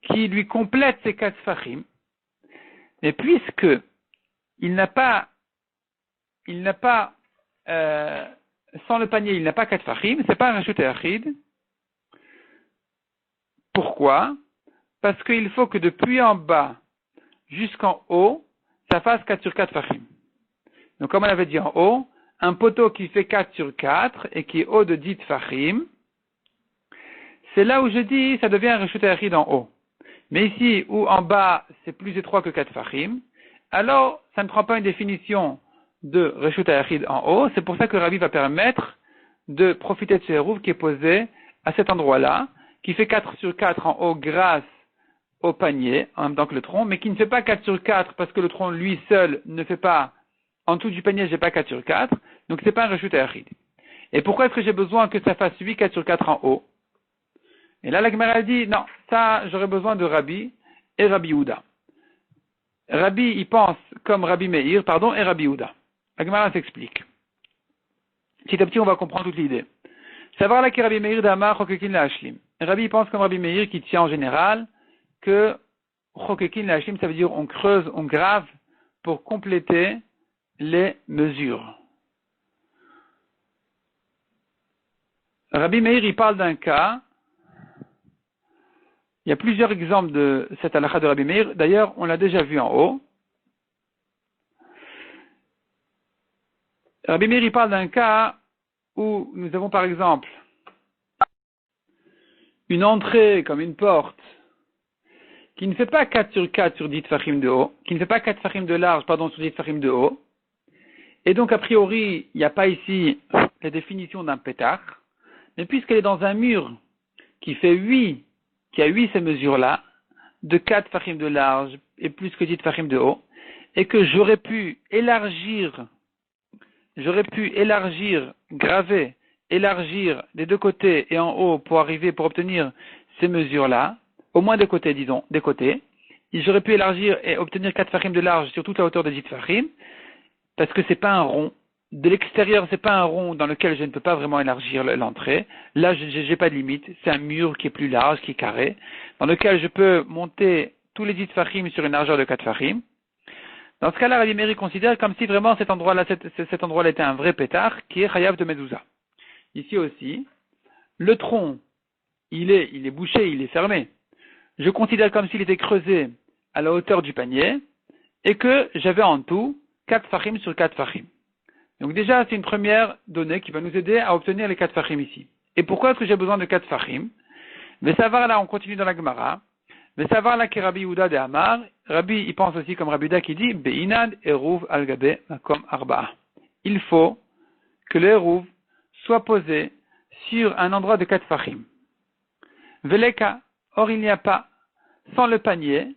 qui lui complète ses 4 Fahim. Mais puisque il n'a pas, sans le panier, il n'a pas 4 Fahim, c'est pas un Reshut Yachid. Pourquoi? Parce qu'il faut que depuis en bas jusqu'en haut, ça fasse 4 sur 4 Fahim. Donc, comme on avait dit en haut, un poteau qui fait 4 sur 4 et qui est haut de 10 Fahim, c'est là où je dis, ça devient un Reshut Yachid en haut. Mais ici, où en bas, c'est plus étroit que 4 Fahim, alors, ça ne prend pas une définition de Reshut Yachid en haut. C'est pour ça que Rabbi va permettre de profiter de ce hérouve qui est posé à cet endroit-là, qui fait 4 sur 4 en haut grâce au panier, en même temps que le tronc, mais qui ne fait pas 4 sur 4 parce que le tronc, lui seul, ne fait pas, en dessous du panier, j'ai pas 4 sur 4, donc c'est pas un Reshut Yachid. Et pourquoi est-ce que j'ai besoin que ça fasse 8 4 sur 4 en haut? Et là, la Gemara dit, non, ça, j'aurais besoin de Rabbi et Rabbi Yehuda. Rabbi, il pense comme Rabbi Meir, et Rabbi Yehuda. La Gemara s'explique. Petit à petit, on va comprendre toute l'idée. Savoir là que Rabbi Meir d'Amar, Chokekin la Hashlim. Rabbi pense comme Rabbi Meir qui tient en général que Chokekin la Hashlim, ça veut dire on creuse, on grave pour compléter les mesures. Rabbi Meir, il parle d'un cas. Il y a plusieurs exemples de cette halakha de Rabbi Meir. D'ailleurs, on l'a déjà vu en haut. Rabbi Meir, il parle d'un cas où nous avons par exemple une entrée comme une porte qui ne fait pas 4 sur 4 sur 10 Fahim de haut, qui ne fait pas 4 Fahim de large, sur 10 Fahim de haut. Et donc, a priori, il n'y a pas ici la définition d'un pétard. Mais puisqu'elle est dans un mur qui a 8 ces mesures-là, de 4 Fahim de large et plus que 10 Fahim de haut, et que j'aurais pu élargir, graver, élargir des deux côtés et en haut pour obtenir ces mesures-là, au moins des côtés, disons, des côtés, et j'aurais pu élargir et obtenir 4 Fahim de large sur toute la hauteur de 10 Fahim, parce que c'est pas un rond. De l'extérieur, c'est pas un rond dans lequel je ne peux pas vraiment élargir l'entrée. Là, j'ai pas de limite. C'est un mur qui est plus large, qui est carré, dans lequel je peux monter tous les 10 Fahim sur une largeur de 4 Fahim. Dans ce cas-là, Rabbi Meir considère comme si vraiment cet endroit-là était un vrai pétard, qui est Chayav de Mezouza. Ici aussi, le tronc, il est bouché, il est fermé. Je considère comme s'il était creusé à la hauteur du panier, et que j'avais en tout 4 Fahim sur 4 Fahim. Donc déjà, c'est une première donnée qui va nous aider à obtenir les 4 Fahim ici. Et pourquoi est-ce que j'ai besoin de 4 Fahim? Mais savoir là, on continue dans la Gemara. Mais savoir là que Rabbi Yehuda de Amar, Rabbi, il pense aussi comme Rabbi Yehuda qui dit, Be'inad eruv al-gabe makom arba'a. Il faut que le eruv soit posé sur un endroit de 4 Fahim. Veleka, or il n'y a pas, sans le panier,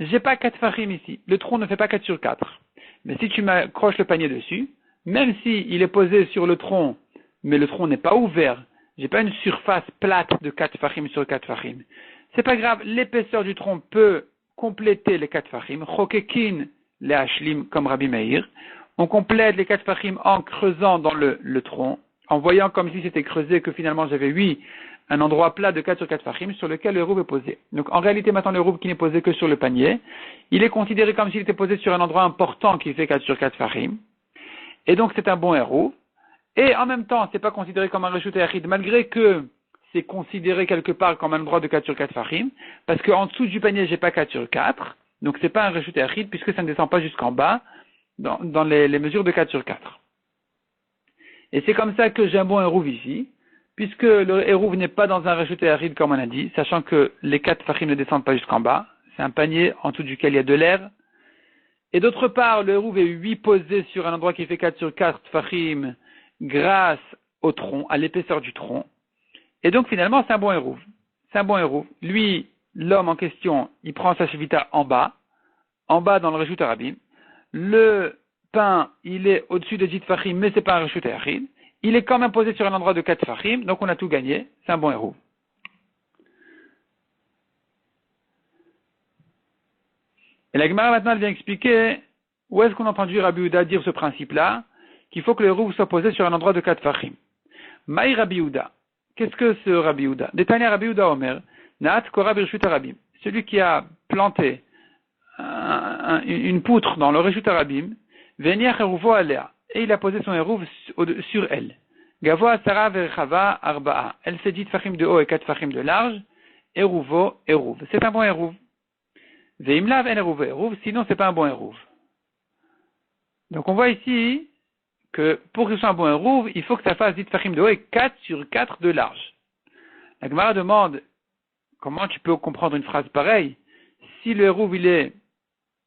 j'ai pas 4 Fahim ici. Le tronc ne fait pas 4 sur 4. Mais si tu m'accroches le panier dessus, même si il est posé sur le tronc, mais le tronc n'est pas ouvert, j'ai pas une surface plate de 4 Fahim sur 4 Fahim. C'est pas grave, l'épaisseur du tronc peut compléter les 4 Fahim. Chokekin les Hashlim comme Rabbi Meir. On complète les 4 fachim en creusant dans le tronc, en voyant comme si c'était creusé que finalement j'avais, un endroit plat de 4 sur 4 fachim sur lequel le rouve est posé. Donc en réalité maintenant le rouve qui n'est posé que sur le panier, il est considéré comme s'il était posé sur un endroit important qui fait 4 sur 4 fachim. Et donc c'est un bon héros. Et en même temps, c'est pas considéré comme un reshut yachid, malgré que c'est considéré quelque part comme un endroit de 4 sur 4 fachim, parce qu'en dessous du panier, j'ai pas 4 sur 4, donc c'est pas un reshut yachid, puisque ça ne descend pas jusqu'en bas, dans les mesures de 4 sur 4. Et c'est comme ça que j'ai un bon hérouv ici, puisque le hérouv n'est pas dans un reshut yachid, comme on a dit, sachant que les 4 fachim ne descendent pas jusqu'en bas, c'est un panier en dessous duquel il y a de l'air. Et d'autre part, le hérouv est posé sur un endroit qui fait 4 sur 4 fachim, grâce au tronc, à l'épaisseur du tronc. Et donc finalement, c'est un bon hérouv. C'est un bon hérouv. Lui, l'homme en question, il prend sa shevita en bas dans le reshut harabim. Le pain, il est au-dessus de 10 fachim, mais c'est pas un reshut yachid. Il est quand même posé sur un endroit de 4 fachim, donc on a tout gagné. C'est un bon hérouv. Et la Gemara maintenant, elle vient expliquer où est-ce qu'on a entendu Rabbi Yehuda dire ce principe-là, qu'il faut que le hérouv soit posé sur un endroit de 4 fachim. Maï Rabbi Yehuda. Qu'est-ce que ce Rabbi Yehuda? Détaillé Rabbi Yehuda Omer, Naat Korah Birshut Harabim. Celui qui a planté une poutre dans le Reshut Harabim, Veniach Eruvo Alea, et il a posé son hérouv sur elle. Gavoa Sarah Verchava Arba'a. Elle fait 10 fachim de haut et 4 fachim de large. Eruvo, hérouv. C'est un bon hérouv. Veimlav en hérouv, hérouv. Sinon, c'est pas un bon hérouv. Donc, on voit ici que pour que ce soit un bon hérouv, il faut que ça fasse 10 fachim de haut et 4 sur 4 de large. La Gemara demande comment tu peux comprendre une phrase pareille si le hérouv il est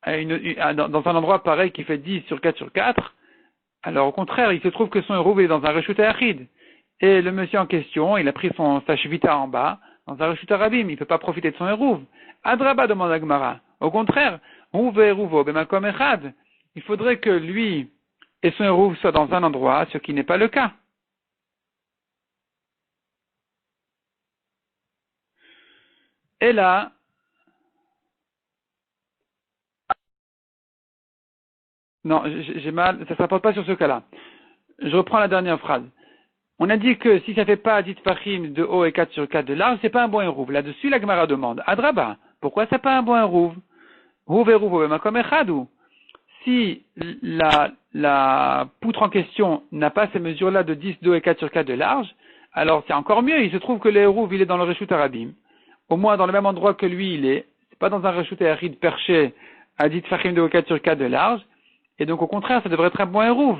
dans un endroit pareil qui fait 10 sur 4 sur 4, alors au contraire, il se trouve que son hérouv est dans un reshut yachid. Et le monsieur en question, il a pris sa shevita en bas, dans un reshut harabim, il ne peut pas profiter de son hérouv. Adraba demande la Gemara. Au contraire, il faudrait que lui et son hérouv soient dans un endroit, ce qui n'est pas le cas. Et là, non, j'ai mal, ça ne s'apporte pas sur ce cas-là. Je reprends la dernière phrase. On a dit que si ça fait pas 10 fachim de haut et 4 sur 4 de large, c'est pas un bon hérouv. Là-dessus, la Gemara demande. Adraba, pourquoi c'est pas un bon hérouv? Rouv et rouv, makom echadou. Si la poutre en question n'a pas ces mesures-là de 10 de haut et 4 sur 4 de large, alors c'est encore mieux. Il se trouve que le hérouv, il est dans le reshut harabim. Au moins dans le même endroit que lui, il est. C'est pas dans un reshut yachid perché à 10 fachim de haut 4 sur 4 de large. Et donc au contraire, ça devrait être un bon hérouv.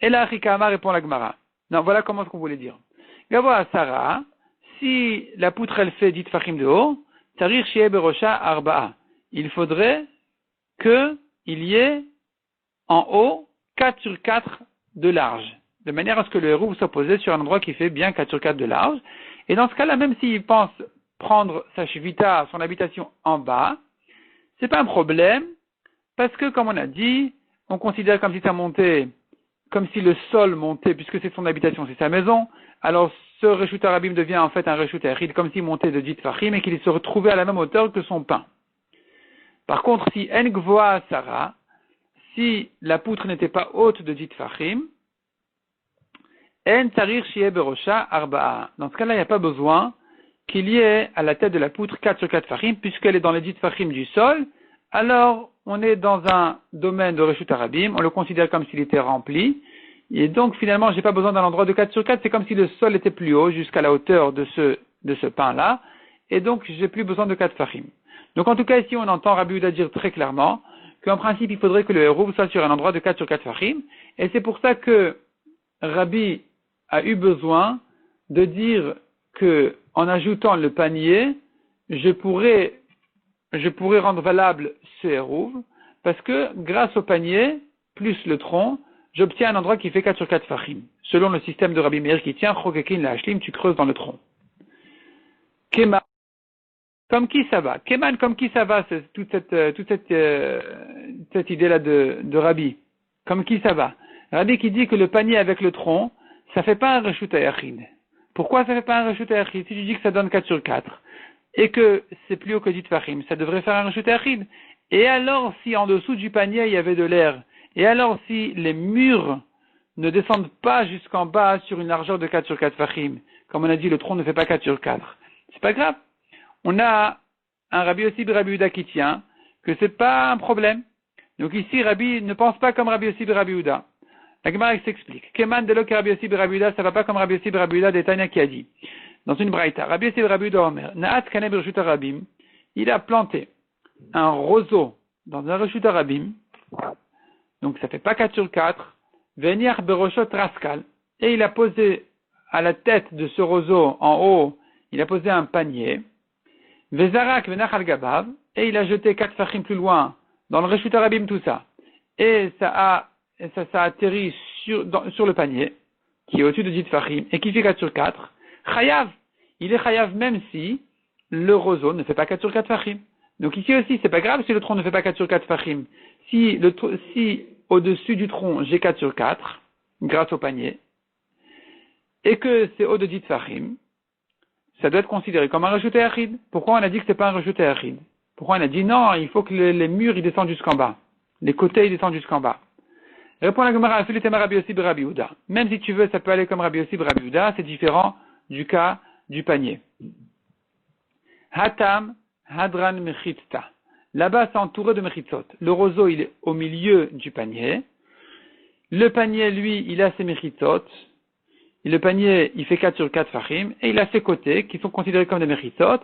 Et là, Rikama répond la Gemara. Non, voilà comment ce qu'on voulait dire. Gavoa Sarah, si la poutre elle fait 10 fachim de haut, tarir shie berosha arba'a. Il faudrait qu'il y ait en haut 4 sur 4 de large. De manière à ce que le hérouv soit posé sur un endroit qui fait bien 4 sur 4 de large. Et dans ce cas-là, même s'il pense prendre sa shevita, son habitation en bas, c'est pas un problème, parce que comme on a dit, on considère comme si ça montait, comme si le sol montait, puisque c'est son habitation, c'est sa maison, alors ce reshut harabim devient en fait un reshut yachid, comme s'il montait de 10 fachim et qu'il se retrouvait à la même hauteur que son pain. Par contre, si en gvoa Sarah, si la poutre n'était pas haute de 10 fachim, en tarir shie berosha arba'a. Dans ce cas-là, il n'y a pas besoin qu'il y ait à la tête de la poutre 4 sur 4 fachim, puisqu'elle est dans les 10 fachim du sol, alors on est dans un domaine de reshut harabim, on le considère comme s'il était rempli, et donc finalement j'ai pas besoin d'un endroit de 4 sur 4, c'est comme si le sol était plus haut jusqu'à la hauteur de ce pain-là, et donc j'ai plus besoin de 4 fachim. Donc en tout cas ici on entend Rabbi Yehuda dire très clairement qu'en principe il faudrait que le hérouv soit sur un endroit de 4 sur 4 fachim, et c'est pour ça que Rabbi a eu besoin de dire que en ajoutant le panier, je pourrais rendre valable ce hérouv, parce que grâce au panier, plus le tronc, j'obtiens un endroit qui fait 4 sur 4 fachim. Selon le système de Rabbi Meir qui tient, chokekin la hashlim, tu creuses dans le tronc. Keman, comme qui ça va? Keman, comme qui ça va? C'est toute cette idée-là de Rabbi. Comme qui ça va? Rabbi qui dit que le panier avec le tronc, ça fait pas un reshut yachid. Pourquoi ça fait pas un reshut yachid? Si tu dis que ça donne 4 sur 4, et que c'est plus haut que 10 fachim, ça devrait faire un reshut yachid. Et alors, si en dessous du panier il y avait de l'air, Et alors, si les murs ne descendent pas jusqu'en bas sur une largeur de 4 sur 4 fachim, comme on a dit, le tronc ne fait pas 4 sur 4, c'est pas grave. On a un Rabbi Yossi Rabbi Yehuda qui tient que c'est pas un problème. Donc ici, Rabbi ne pense pas comme Rabbi Yossi Rabbi Yehuda. La Gemara s'explique. Keman de lo que Rabbi Yossi Rabbi Yehuda, ça va pas comme Rabbi Yossi Rabbi Yehuda des Tanya qui a dit. Dans une braïta, Rabbi Yossi Rabbi Yehuda Omer, Naat Kaneh Bereshut Rabim, il a planté un roseau dans un Reshut Rabim, donc ça fait pas 4 sur 4, Venir Beroshot Raskal, et il a posé à la tête de ce roseau, en haut, il a posé un panier, Vezarak Venachal Gabav, et il a jeté 4 fachim plus loin, dans le Reshut Rabim, tout ça. Et ça a atterri sur le panier, qui est au-dessus de 10 fachim, et qui fait 4 sur 4. Chayav, il est chayav même si le roseau ne fait pas 4 sur 4 fachim. Donc ici aussi, c'est pas grave si le tronc ne fait pas 4 sur 4 fachim. Si au-dessus du tronc, j'ai 4 sur 4, grâce au panier, et que c'est au de 10 fachim, ça doit être considéré comme un rejeté achid. Pourquoi on a dit que c'est pas un rejeté achid? Pourquoi on a dit non, il faut que les murs ils descendent jusqu'en bas. Les côtés ils descendent jusqu'en bas. Répond la Gemara, Rabbi Yossi Rabbi Yehuda. Même si tu veux, ça peut aller comme Rabbi Yossi Rabbi Yehuda, c'est différent du cas du panier. Hatam Hadran Mechitzta. Là-bas, c'est entouré de mechitzot. Le roseau, il est au milieu du panier. Le panier, lui, il a ses mechitzot. Et le panier, il fait 4 sur 4 fachim. Et il a ses côtés, qui sont considérés comme des mechitzot.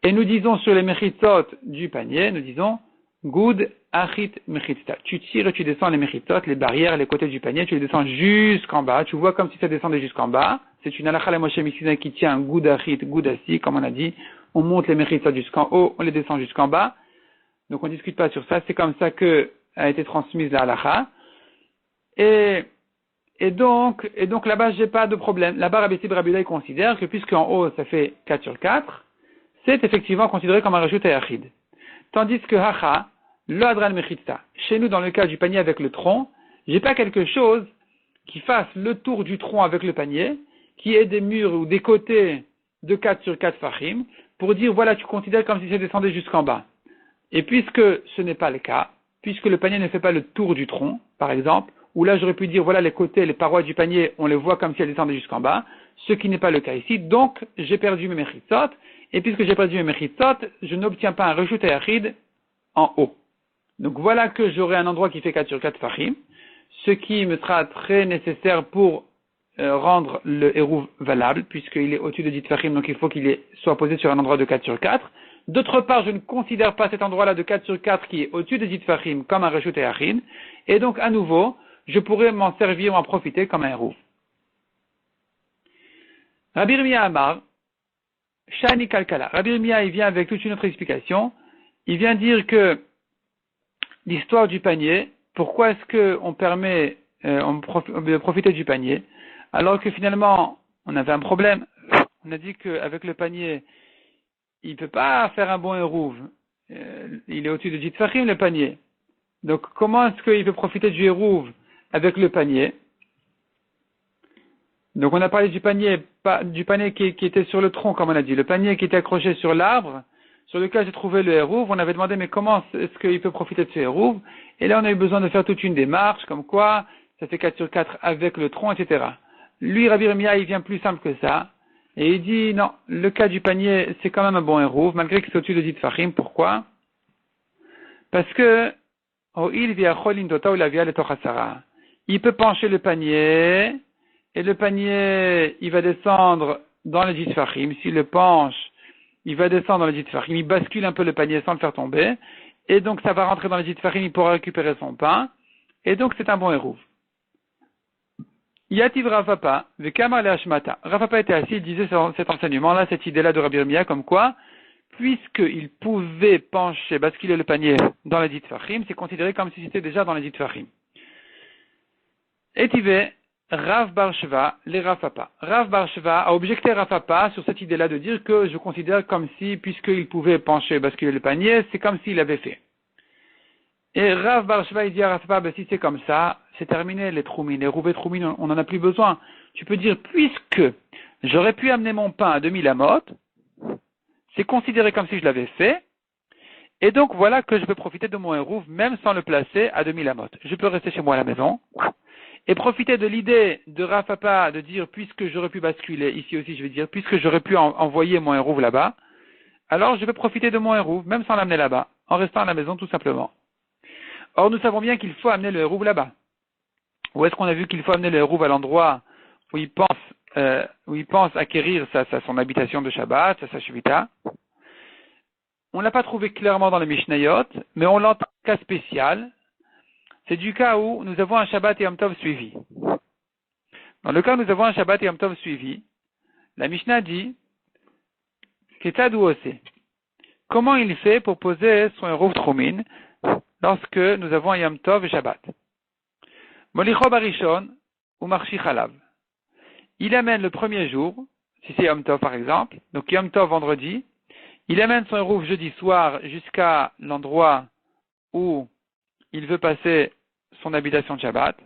Et nous disons sur les mechitzot du panier, nous disons Good Achit Mechitzta. Tu tires et tu descends les mechitzot, les barrières, les côtés du panier, tu les descends jusqu'en bas. Tu vois comme si ça descendait jusqu'en bas. C'est une halakha la Moshe Mishina qui tient Good Achit, Good Asi, comme on a dit. On monte les mechitzot jusqu'en haut, on les descend jusqu'en bas. Donc on ne discute pas sur ça. C'est comme ça que a été transmise la halakha. Et donc là-bas, j'ai pas de problème. Là-bas, Rabbi Yossi Rabbi Yehuda considère que puisqu'en haut, ça fait 4 sur 4, c'est effectivement considéré comme un rejut achid. Tandis que hacha, le hadran mechitzta, chez nous, dans le cas du panier avec le tronc, j'ai pas quelque chose qui fasse le tour du tronc avec le panier, qui ait des murs ou des côtés de 4 sur 4 fachim, pour dire, voilà, tu considères comme si ça descendait jusqu'en bas. Et puisque ce n'est pas le cas, puisque le panier ne fait pas le tour du tronc, par exemple, où là j'aurais pu dire, voilà, les côtés, les parois du panier, on les voit comme si elles descendaient jusqu'en bas, ce qui n'est pas le cas ici, donc j'ai perdu mes mechitzot, et puisque j'ai perdu mes mechitzot, je n'obtiens pas un rejut achid en haut. Donc voilà que j'aurai un endroit qui fait 4 sur 4 fachim, ce qui me sera très nécessaire pour rendre le hérouv valable, puisqu'il est au-dessus de 10 fachim, donc il faut qu'il soit posé sur un endroit de 4 sur 4. D'autre part, je ne considère pas cet endroit-là de 4 sur 4 qui est au-dessus de 10 fachim comme un rejut achid, et donc à nouveau, je pourrais m'en servir, m'en profiter comme un hérouv. Rabbi Yirmiyah Amar, Shani Kalkala. Rabbi Yirmiyah, il vient avec toute une autre explication. Il vient dire que l'histoire du panier, pourquoi est-ce qu'on permet de profiter du panier, alors que finalement, on avait un problème. On a dit qu'avec le panier, il ne peut pas faire un bon hérouv. Il est au-dessus de 10 fachim, le panier. Donc, comment est-ce qu'il peut profiter du hérouv avec le panier? Donc on a parlé du panier qui était sur le tronc, comme on a dit, le panier qui était accroché sur l'arbre, sur lequel se trouvait le hérouv. On avait demandé, mais comment est-ce qu'il peut profiter de ce hérouv? Et là on a eu besoin de faire toute une démarche, comme quoi ça fait 4 sur 4 avec le tronc, etc. Lui, Rabbi Yirmiyah, il vient plus simple que ça, et il dit, non, le cas du panier, c'est quand même un bon hérouv, malgré que c'est au-dessus de 10 fachim. Pourquoi? Parce que, il peut pencher le panier, et le panier, il va descendre dans les 10 fachim. S'il le penche, il va descendre dans les 10 fachim. Il bascule un peu le panier sans le faire tomber. Et donc, ça va rentrer dans les 10 fachim, il pourra récupérer son pain. Et donc, c'est un bon hérouv. Yativ Rafapa, Vekamar le Hashmata. Rafapa était assis, il disait cet enseignement-là, cette idée-là de Rabbi Yirmiyah, comme quoi, puisqu'il pouvait pencher, basculer le panier dans les 10 fachim, c'est considéré comme si c'était déjà dans les 10 fachim. Etive, Rav Bar Sheva, les Rafapa. Rav Bar Sheva a objecté Rafapa sur cette idée-là de dire que je considère comme si, puisqu'il pouvait pencher, basculer le panier, c'est comme s'il l'avait fait. Et Rav Bar Sheva, il dit à Rafapa, ben, si c'est comme ça, c'est terminé les troumines, les rouvets troumines, on n'en a plus besoin. Tu peux dire, puisque j'aurais pu amener mon pain à 2000 amot, c'est considéré comme si je l'avais fait, Et donc, voilà que je peux profiter de mon Hérouv, même sans le placer à 2000 amot. Je peux rester chez moi à la maison, et profiter de l'idée de Rav Papa de dire, puisque j'aurais pu basculer, ici aussi je vais dire, puisque j'aurais pu envoyer mon Hérouv là-bas, alors je vais profiter de mon Hérouv, même sans l'amener là-bas, en restant à la maison tout simplement. Or, nous savons bien qu'il faut amener le Hérouv là-bas. Où est-ce qu'on a vu qu'il faut amener le Hérouv à l'endroit où il pense acquérir son habitation de Shabbat, sa Shvita? On ne l'a pas trouvé clairement dans les Mishnayot, mais on l'entend cas spécial. C'est du cas où nous avons un Shabbat et Yom Tov suivi. Dans le cas où nous avons un Shabbat et Yom Tov suivi, la Mishnah dit Ketad ou Ose. Comment il fait pour poser son Hérouv Troumine lorsque nous avons un Yom Tov et Shabbat? Molicho Barishon ou Marchi Chalav. Il amène le premier jour, si c'est Yom Tov par exemple, donc Yom Tov vendredi, il amène son Hérouv jeudi soir jusqu'à l'endroit où il veut passer son habitation de Shabbat.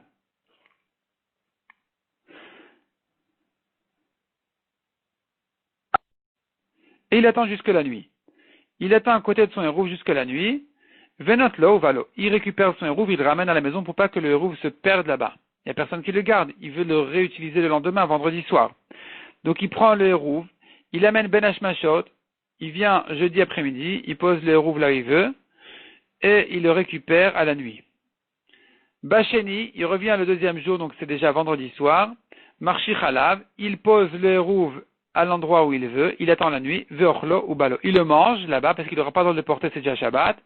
Et il attend jusque la nuit. Il attend à côté de son Hérouv jusque la nuit. Venot lo valo. Il récupère son Hérouv, il le ramène à la maison pour pas que le Hérouv se perde là-bas. Il n'y a personne qui le garde. Il veut le réutiliser le lendemain, vendredi soir. Donc il prend le Hérouv, il amène Ben Hashmashot, il vient jeudi après-midi, il pose le Hérouv là où il veut, et il le récupère à la nuit. Bacheni, il revient le deuxième jour, donc c'est déjà vendredi soir. Marchi Chalav, il pose le Hérouv à l'endroit où il veut, il attend la nuit, Veochlo ou Balo. Il le mange là-bas parce qu'il n'aura pas le droit de le porter, c'est déjà Shabbat,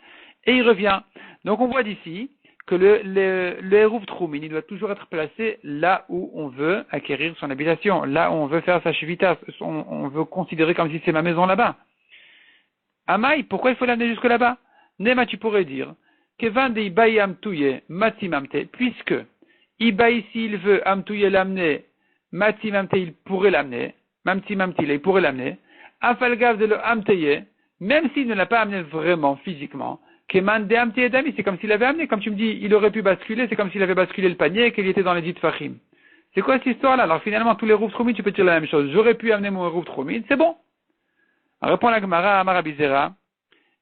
et il revient. Donc on voit d'ici que le Hérouv Troumine, il doit toujours être placé là où on veut acquérir son habitation, là où on veut faire sa Shvita, on veut considérer comme si c'est ma maison là-bas. Amaï, pourquoi il faut l'amener jusque là-bas? Nema, tu pourrais dire, Kevan de Ibaï Amtouye, Matimamte, puisque Ibaï, s'il veut Amtouye l'amener, Matimamte, il pourrait l'amener, Mamtimamte, il pourrait l'amener, Afalgav de le Amteye, même s'il ne l'a pas amené vraiment, physiquement, Keman de Amteye Dami, c'est comme s'il l'avait amené, comme tu me dis, il aurait pu basculer, c'est comme s'il avait basculé le panier et qu'il était dans les dites Fahim. C'est quoi cette histoire-là? Alors finalement, tous les Hérouv Troumine, tu peux dire la même chose. J'aurais pu amener mon Hérouv Troumine, c'est bon. Répond la Gemara, Amar Bizera,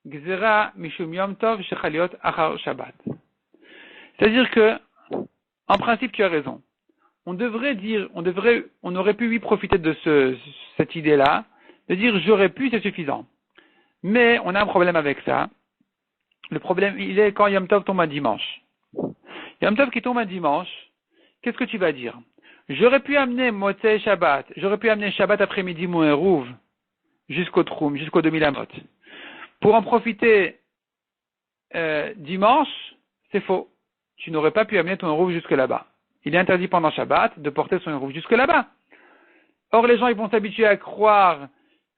Gzera Mishum Yom Tov Shechaliot Achar Shabbat. C'est-à-dire que, en principe, tu as raison. On aurait pu lui profiter de cette idée-là, de dire j'aurais pu, c'est suffisant. Mais on a un problème avec ça. Le problème, il est quand Yom Tov tombe un dimanche. Yom Tov qui tombe un dimanche, qu'est-ce que tu vas dire? J'aurais pu amener Motzei Shabbat, j'aurais pu amener Shabbat après-midi mon Hérouv jusqu'au Troum, jusqu'au 2000 amot. Pour en profiter dimanche, c'est faux. Tu n'aurais pas pu amener ton Hérouv jusque là-bas. Il est interdit pendant Shabbat de porter son Hérouv jusque là-bas. Or, les gens ils vont s'habituer à croire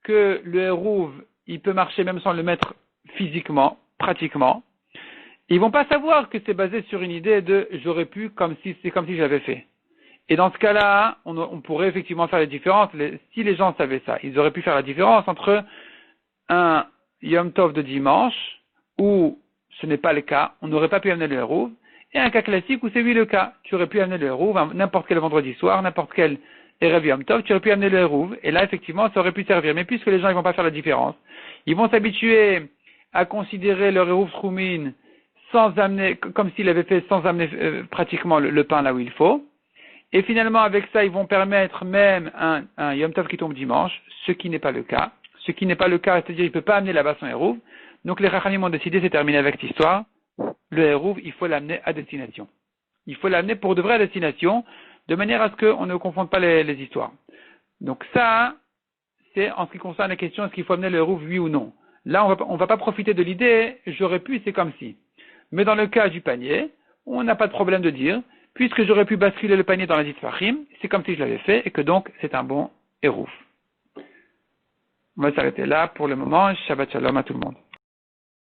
que le Hérouv, il peut marcher même sans le mettre physiquement, pratiquement. Ils vont pas savoir que c'est basé sur une idée de j'aurais pu c'est comme si je l'avais fait. Et dans ce cas-là, on pourrait effectivement faire la différence. Si les gens savaient ça, ils auraient pu faire la différence entre un Yom Tov de dimanche, où ce n'est pas le cas, on n'aurait pas pu amener le Hérouv, et un cas classique où c'est lui le cas. Tu aurais pu amener le Hérouv n'importe quel vendredi soir, n'importe quel Erev Yom Tov, tu aurais pu amener le Hérouv, et là effectivement ça aurait pu servir. Mais puisque les gens ne vont pas faire la différence, ils vont s'habituer à considérer leur Hérouv Troumine sans amener, comme s'il avait fait sans amener pratiquement le pain là où il faut. Et finalement, avec ça, ils vont permettre même un Yom Tov qui tombe dimanche, ce qui n'est pas le cas. Ce qui n'est pas le cas, c'est-à-dire qu'il ne peut pas amener là-bas son Hérouv. Donc les Chachamim ont décidé, c'est terminé avec cette histoire, le Hérouv, il faut l'amener à destination. Il faut l'amener pour de vraies destinations, de manière à ce qu'on ne confonde pas les histoires. Donc ça, c'est en ce qui concerne la question, est-ce qu'il faut amener le Hérouv, oui ou non. Là, on va pas profiter de l'idée, j'aurais pu, c'est comme si. Mais dans le cas du panier, on n'a pas de problème de dire, puisque j'aurais pu basculer le panier dans la dite Fahim, c'est comme si je l'avais fait, et que donc c'est un bon Hérouv. On va s'arrêter là pour le moment. Shabbat Shalom à tout le monde.